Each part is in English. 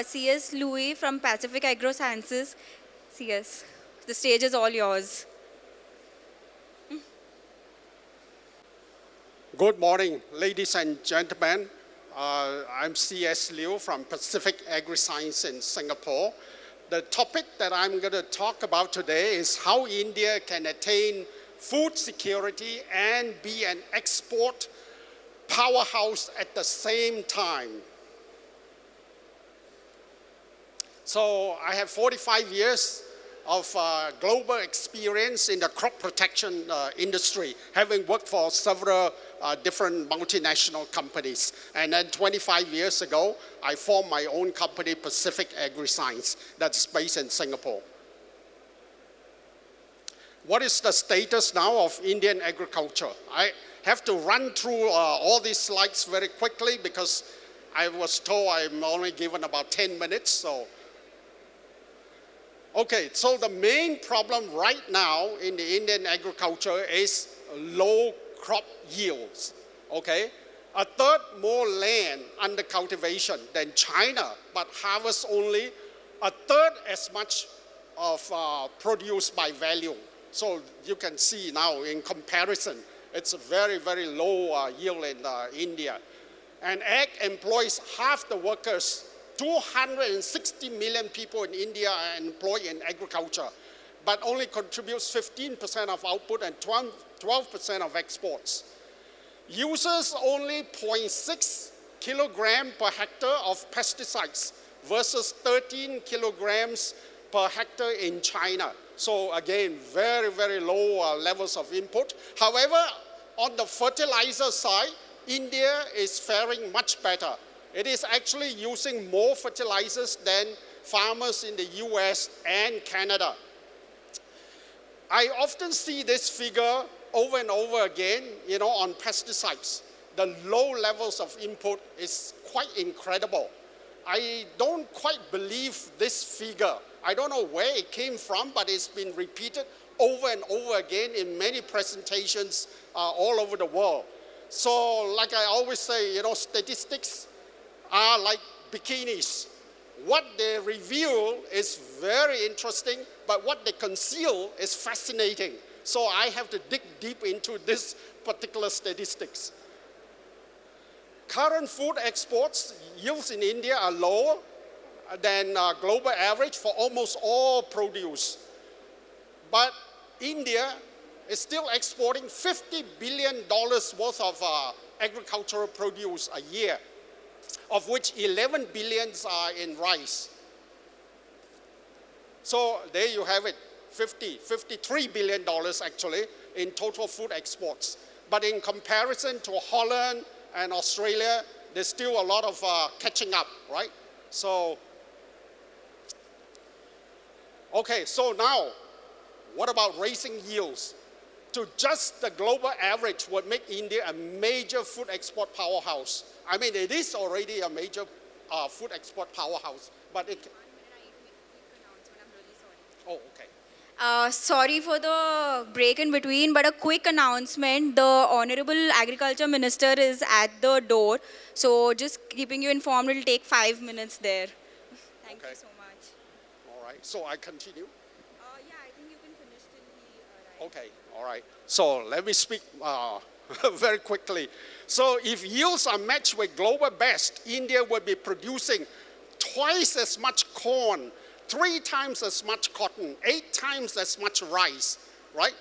CS Liew from Pacific Agro Sciences. CS, the stage is all yours. Good morning, ladies and gentlemen. I'm CS Liew from Pacific Agri Science in Singapore. The topic that I'm going to talk about today is how India can attain food security and be an export powerhouse at the same time. So I have 45 years of global experience in the crop protection industry, having worked for several different multinational companies. And then 25 years ago, I formed my own company, Pacific Agri Science, that's based in Singapore. What is the status now of Indian agriculture? I have to run through all these slides very quickly because I was told I'm only given about 10 minutes, so. Okay, so the main problem right now in the Indian agriculture is low crop yields, okay? A third more land under cultivation than China, but harvests only a third as much of produce by value. So you can see now in comparison, it's a very, very low yield in India. And ag employs half the workers. 260 million people in India are employed in agriculture, but only contributes 15% of output and 12% of exports. Uses only 0.6 kilogram per hectare of pesticides versus 13 kilograms per hectare in China. So again, very, very low levels of input. However, on the fertilizer side, India is faring much better. It is actually using more fertilizers than farmers in the US and Canada. I often see this figure over and over again, on pesticides. The low levels of input is quite incredible. I don't quite believe this figure. I don't know where it came from, but it's been repeated over and over again in many presentations all over the world. So like I always say, statistics are like bikinis. What they reveal is very interesting, but what they conceal is fascinating. So I have to dig deep into this particular statistics. Current food exports yields in India are lower than global average for almost all produce. But India is still exporting $50 billion worth of agricultural produce a year, of which 11 billions are in rice. So there you have it, $53 billion actually in total food exports. But in comparison to Holland and Australia, there's still a lot of catching up, right? So, okay, so now, what about raising yields? To just the global average would make India a major food export powerhouse. I mean, it is already a major food export powerhouse, but it... Oh, okay. Sorry for the break in between, but a quick announcement. The Honorable Agriculture Minister is at the door. So just keeping you informed, it will take 5 minutes there. Thank you so much. All right, so I continue? Yeah, I think you can finish till he arrives. Okay, all right. So let me speak very quickly. So if yields are matched with global best, India will be producing twice as much corn, 3 times as much cotton, 8 times as much rice, right?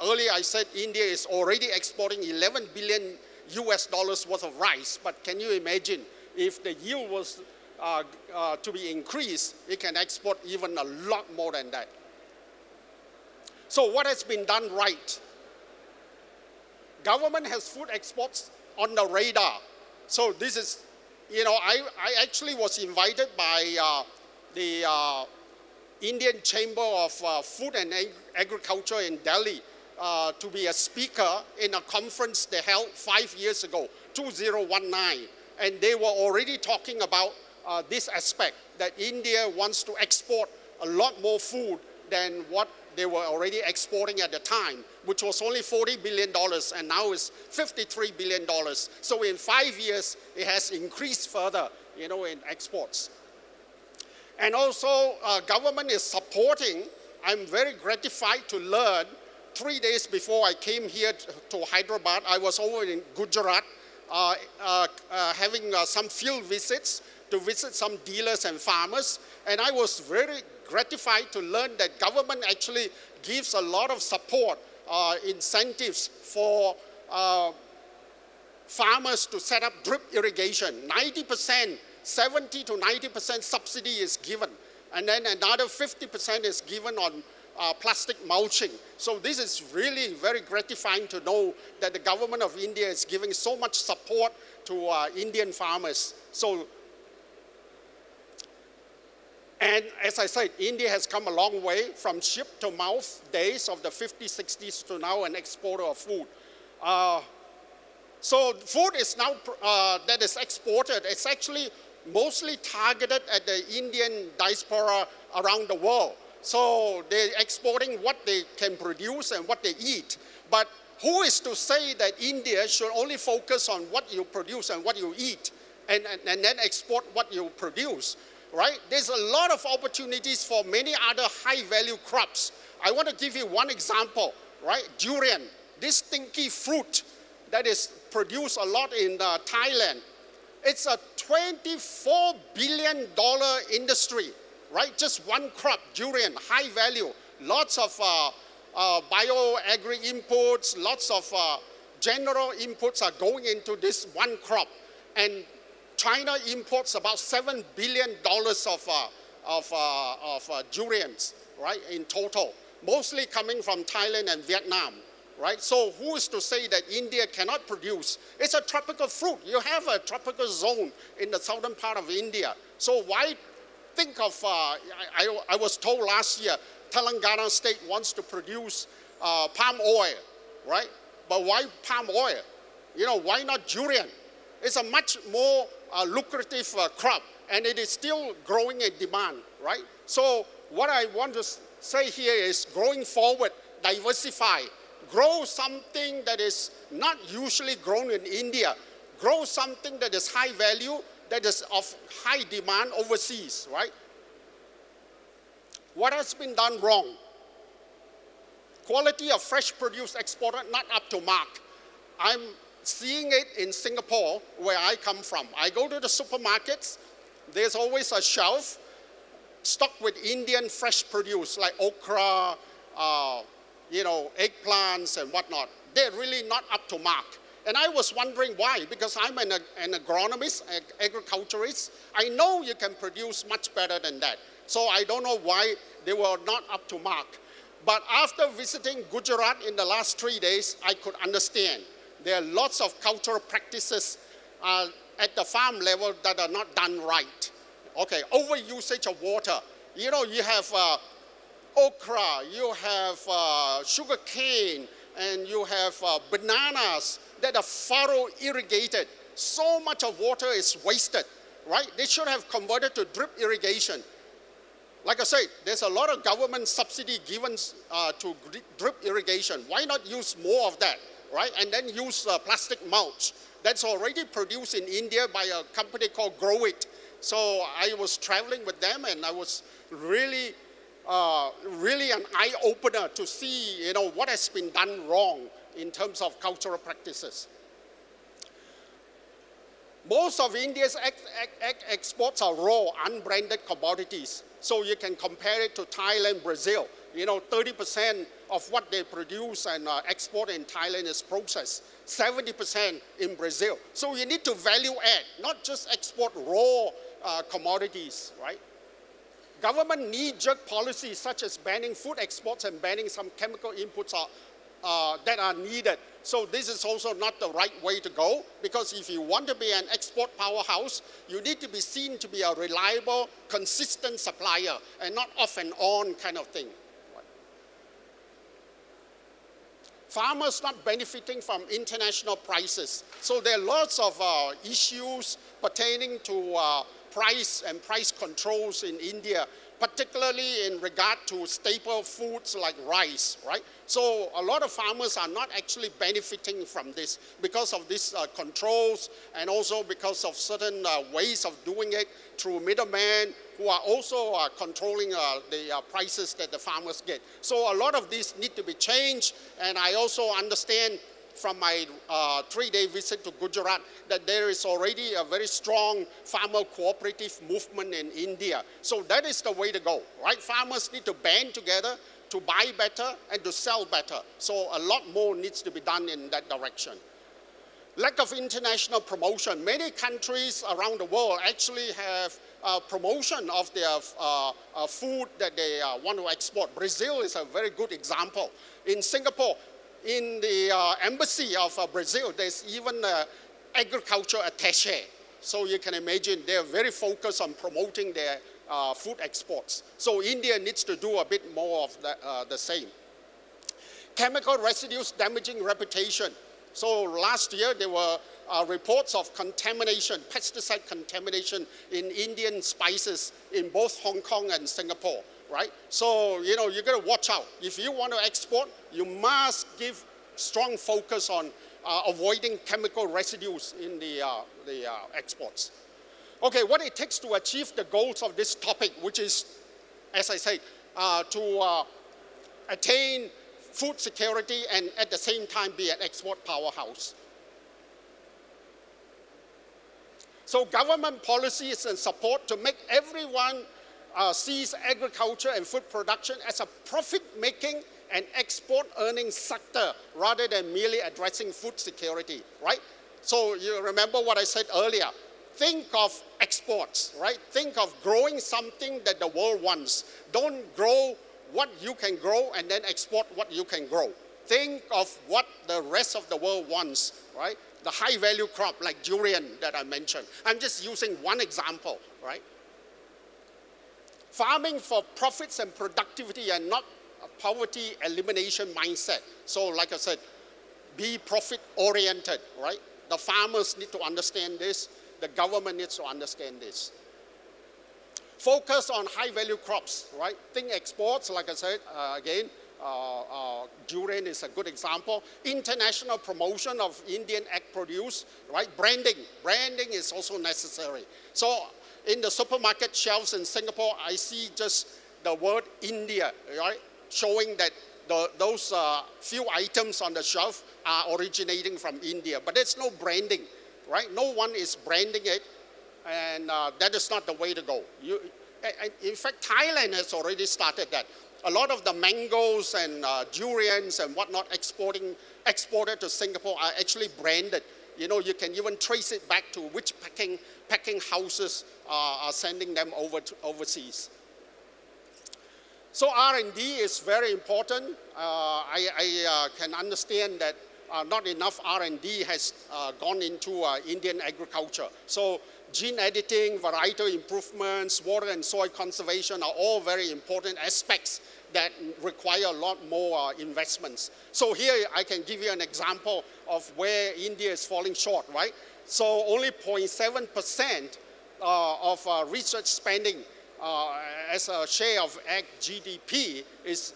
Earlier I said India is already exporting 11 billion US dollars worth of rice, but can you imagine if the yield was to be increased, it can export even a lot more than that. So what has been done right? Government has food exports on the radar. So this is, I actually was invited by the Indian Chamber of Food and Agriculture in Delhi to be a speaker in a conference they held 5 years ago, 2019. And they were already talking about this aspect, that India wants to export a lot more food than what they were already exporting at the time, which was only $40 billion, and now is $53 billion. So in 5 years, it has increased further, in exports. And also, government is supporting. I'm very gratified to learn 3 days before I came here to Hyderabad, I was over in Gujarat having some field visits to visit some dealers and farmers. And I was very gratified to learn that government actually gives a lot of support, incentives for farmers to set up drip irrigation. 90%, 70 to 90% subsidy is given. And then another 50% is given on plastic mulching. So this is really very gratifying to know that the government of India is giving so much support to Indian farmers. So, and as I said, India has come a long way from ship to mouth days of the 50s, 60s to now an exporter of food. So food is now, that is exported, it's actually mostly targeted at the Indian diaspora around the world. So they're exporting what they can produce and what they eat. But who is to say that India should only focus on what you produce and what you eat and then export what you produce, right? There's a lot of opportunities for many other high-value crops. I want to give you one example, right? Durian, this stinky fruit that is produced a lot in Thailand. It's a $24 billion industry, right? Just one crop, durian, high value. Lots of bio-agri inputs, lots of general inputs are going into this one crop. And China imports about $7 billion of durians, right, in total. Mostly coming from Thailand and Vietnam. Right? So who is to say that India cannot produce? It's a tropical fruit. You have a tropical zone in the southern part of India. So why think of, I was told last year, Telangana state wants to produce palm oil, right? But why palm oil? You know, why not durian? It's a much more lucrative crop, and it is still growing in demand, right? So what I want to say here is going forward, diversify. Grow something that is not usually grown in India. Grow something that is high value, that is of high demand overseas, right? What has been done wrong? Quality of fresh produce exported not up to mark. I'm seeing it in Singapore, where I come from. I go to the supermarkets, there's always a shelf stocked with Indian fresh produce like okra, you know, eggplants and whatnot. They're really not up to mark. And I was wondering why, because I'm an agronomist, agriculturist. I know you can produce much better than that. So I don't know why they were not up to mark. But after visiting Gujarat in the last 3 days, I could understand. There are lots of cultural practices at the farm level that are not done right. Okay, overusage of water. You know, you have okra, you have sugar cane, and you have bananas that are furrow irrigated. So much of water is wasted, right? They should have converted to drip irrigation. Like I said, there's a lot of government subsidy given to drip irrigation. Why not use more of that, right? And then use plastic mulch that's already produced in India by a company called Grow It. So I was traveling with them, and I was really an eye-opener to see, you know, what has been done wrong in terms of cultural practices. Most of India's exports are raw, unbranded commodities. So you can compare it to Thailand, Brazil. You know, 30% of what they produce and export in Thailand is processed, 70% in Brazil. So you need to value add, not just export raw commodities, right? Government knee-jerk policies such as banning food exports and banning some chemical inputs that are needed. So this is also not the right way to go, because if you want to be an export powerhouse, you need to be seen to be a reliable, consistent supplier and not off and on kind of thing. Farmers not benefiting from international prices. So there are lots of issues pertaining to price and price controls in India, particularly in regard to staple foods like rice, right? So a lot of farmers are not actually benefiting from this because of these controls and also because of certain ways of doing it through middlemen who are also controlling the prices that the farmers get. So a lot of these need to be changed, and I also understand from my 3-day visit to Gujarat that there is already a very strong farmer cooperative movement in India. So that is the way to go, right? Farmers need to band together to buy better and to sell better. So a lot more needs to be done in that direction. Lack of international promotion. Many countries around the world actually have promotion of their food that they want to export. Brazil is a very good example. In Singapore, in the embassy of Brazil, there's even an agriculture attaché. So you can imagine they're very focused on promoting their food exports. So India needs to do a bit more of the same. Chemical residues damaging reputation. So last year there were reports of contamination, pesticide contamination in Indian spices in both Hong Kong and Singapore. Right? So, you know, you got to watch out. If you want to export, you must give strong focus on avoiding chemical residues in the exports. Okay, what it takes to achieve the goals of this topic, which is, as I said, to attain food security and at the same time be an export powerhouse. So government policies and support to make everyone sees agriculture and food production as a profit-making and export-earning sector rather than merely addressing food security, right? So you remember what I said earlier. Think of exports, right? Think of growing something that the world wants. Don't grow what you can grow and then export what you can grow. Think of what the rest of the world wants, right? The high-value crop like durian that I mentioned. I'm just using one example, right? Farming for profits and productivity and not a poverty elimination mindset. So like I said, be profit-oriented, right? The farmers need to understand this. The government needs to understand this. Focus on high-value crops, right? Think exports, like I said, again, durian is a good example. International promotion of Indian ag produce, right? Branding is also necessary. So in the supermarket shelves in Singapore, I see just the word India, right? Showing that those few items on the shelf are originating from India. But there's no branding, right? No one is branding it, and that is not the way to go. In fact, Thailand has already started that. A lot of the mangoes and durians and whatnot exported to Singapore are actually branded. You know, you can even trace it back to which packing houses are sending them overseas. So R&D is very important. I can understand that not enough R&D has gone into Indian agriculture. So gene editing, varietal improvements, water and soil conservation are all very important aspects that require a lot more investments. So here I can give you an example of where India is falling short, right? So only 0.7% of research spending as a share of ag GDP is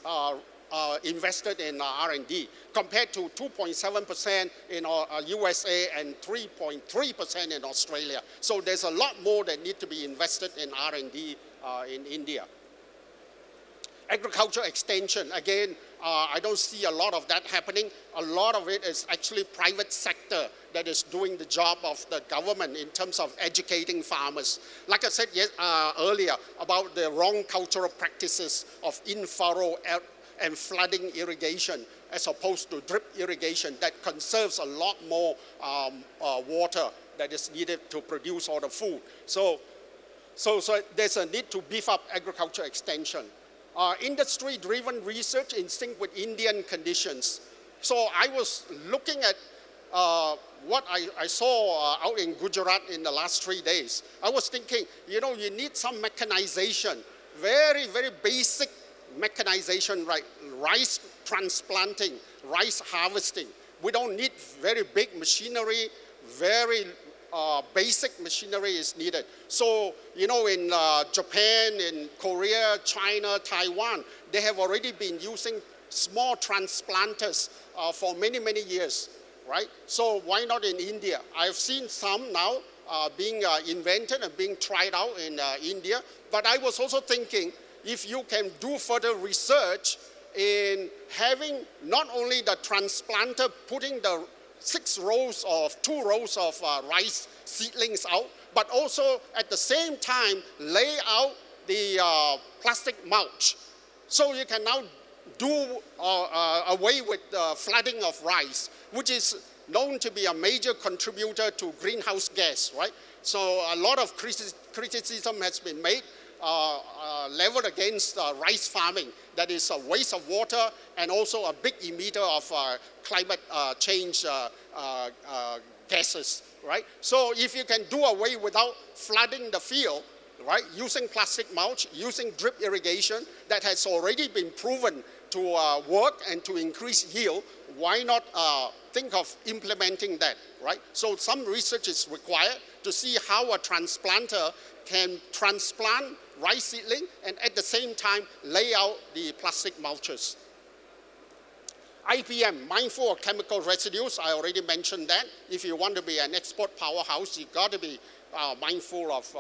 invested in R&D, compared to 2.7% in USA and 3.3% in Australia. So there's a lot more that need to be invested in R&D in India. Agriculture extension, again, I don't see a lot of that happening. A lot of it is actually private sector that is doing the job of the government in terms of educating farmers. Like I said earlier about the wrong cultural practices of in-furrow and flooding irrigation as opposed to drip irrigation that conserves a lot more water that is needed to produce all the food. So there's a need to beef up agriculture extension. Industry-driven research in sync with Indian conditions. So I was looking at what I saw out in Gujarat in the last 3 days. I was thinking, you know, you need some mechanization, very, very basic mechanization, right? Rice transplanting, rice harvesting. We don't need very big machinery, very basic machinery is needed. So, you know, in Japan, in Korea, China, Taiwan, they have already been using small transplanters for many, many years, right? So why not in India? I've seen some now being invented and being tried out in India, but I was also thinking if you can do further research in having not only the transplanter putting the 2 rows of rice seedlings out, but also at the same time lay out the plastic mulch. So you can now do away with the flooding of rice, which is known to be a major contributor to greenhouse gas, right? So a lot of criticism has been made leveled against rice farming. That is a waste of water and also a big emitter of climate change gases, right? So if you can do away without flooding the field, right, using plastic mulch, using drip irrigation, that has already been proven to work and to increase yield, why not think of implementing that, right? So some research is required to see how a transplanter can transplant rice seedling and at the same time lay out the plastic mulches. IPM, mindful of chemical residues, I already mentioned that. If you want to be an export powerhouse, you've got to be mindful of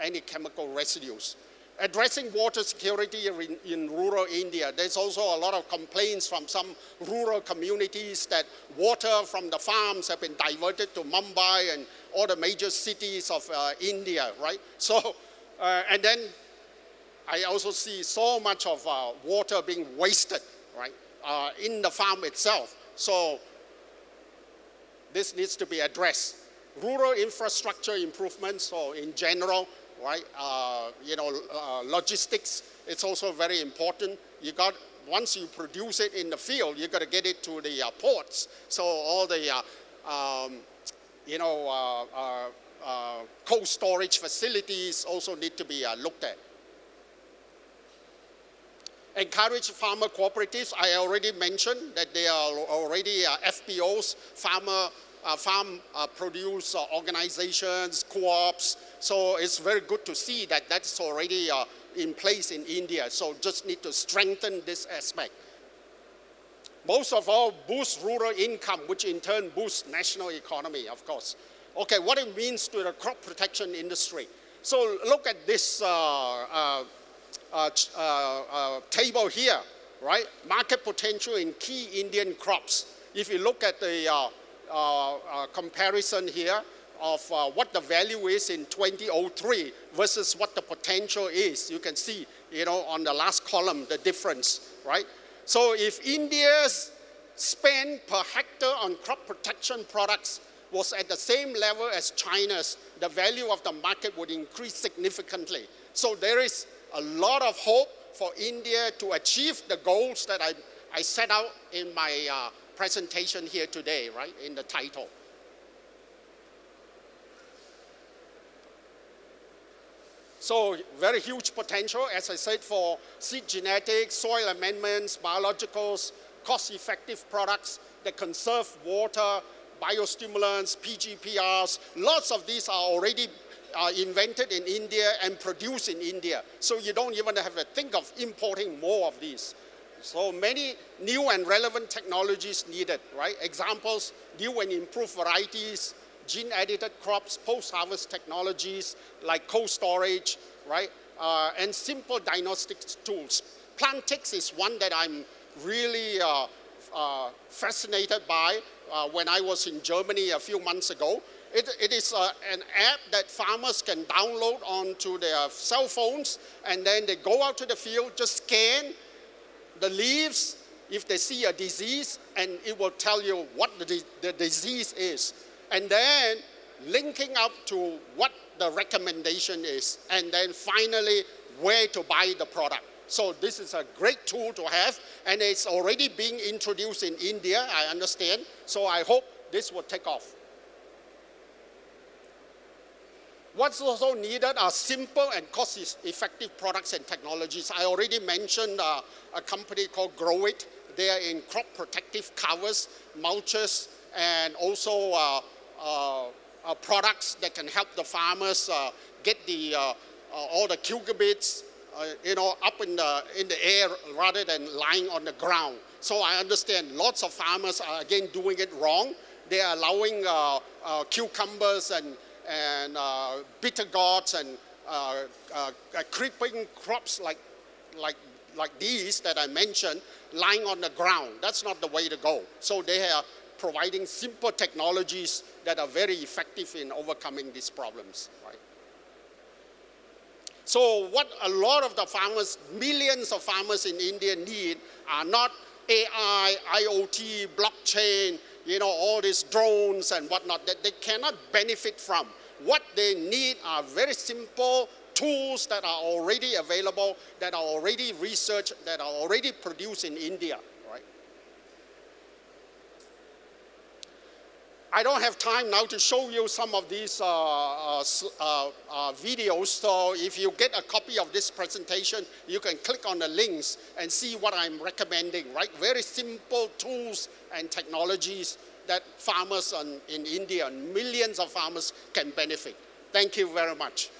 any chemical residues. Addressing water security in rural India. There's also a lot of complaints from some rural communities that water from the farms have been diverted to Mumbai and all the major cities of India, right? So, and then I also see so much of water being wasted, right, in the farm itself. So this needs to be addressed. Rural infrastructure improvements, so in general, right, logistics, it's also very important. Once you produce it in the field, you got to get it to the ports. So all the, cold storage facilities also need to be looked at. Encourage farmer cooperatives. I already mentioned that they are already FPOs, farm produce organizations, co-ops. So it's very good to see that that's already in place in India. So just need to strengthen this aspect. Most of all, boost rural income, which in turn boosts national economy, of course. Okay, what it means to the crop protection industry. So look at this table here, right? Market potential in key Indian crops. If you look at the comparison here of what the value is in 2003 versus what the potential is, you can see, on the last column, the difference, right? So if India's spend per hectare on crop protection products was at the same level as China's, the value of the market would increase significantly. So there is a lot of hope for India to achieve the goals that I set out in my presentation here today, right, in the title. So very huge potential, as I said, for seed genetics, soil amendments, biologicals, cost-effective products that conserve water, biostimulants, PGPRs. Lots of these are already invented in India and produced in India. So you don't even have to think of importing more of these. So many new and relevant technologies needed, right? Examples, new and improved varieties, gene-edited crops, post-harvest technologies like cold storage, right? And simple diagnostics tools. Plantix is one that I'm really fascinated by when I was in Germany a few months ago. It is an app that farmers can download onto their cell phones, and then they go out to the field, just scan the leaves if they see a disease, and it will tell you what the disease is. And then linking up to what the recommendation is, and then finally where to buy the product. So this is a great tool to have, and it's already being introduced in India, I understand. So I hope this will take off. What's also needed are simple and cost-effective products and technologies. I already mentioned a company called Grow It. They are in crop protective covers, mulches, and also products that can help the farmers get all the cucurbits, up in the air rather than lying on the ground. So I understand lots of farmers are again doing it wrong. They are allowing cucumbers and bitter gourds and creeping crops like these that I mentioned lying on the ground. That's not the way to go. So they are providing simple technologies that are very effective in overcoming these problems. Right? So what a lot of the farmers, millions of farmers in India need are not AI, IoT, blockchain, all these drones and whatnot that they cannot benefit from. What they need are very simple tools that are already available, that are already researched, that are already produced in India. Right? I don't have time now to show you some of these videos, so if you get a copy of this presentation, you can click on the links and see what I'm recommending, right? Very simple tools and technologies that farmers in India, millions of farmers can benefit. Thank you very much.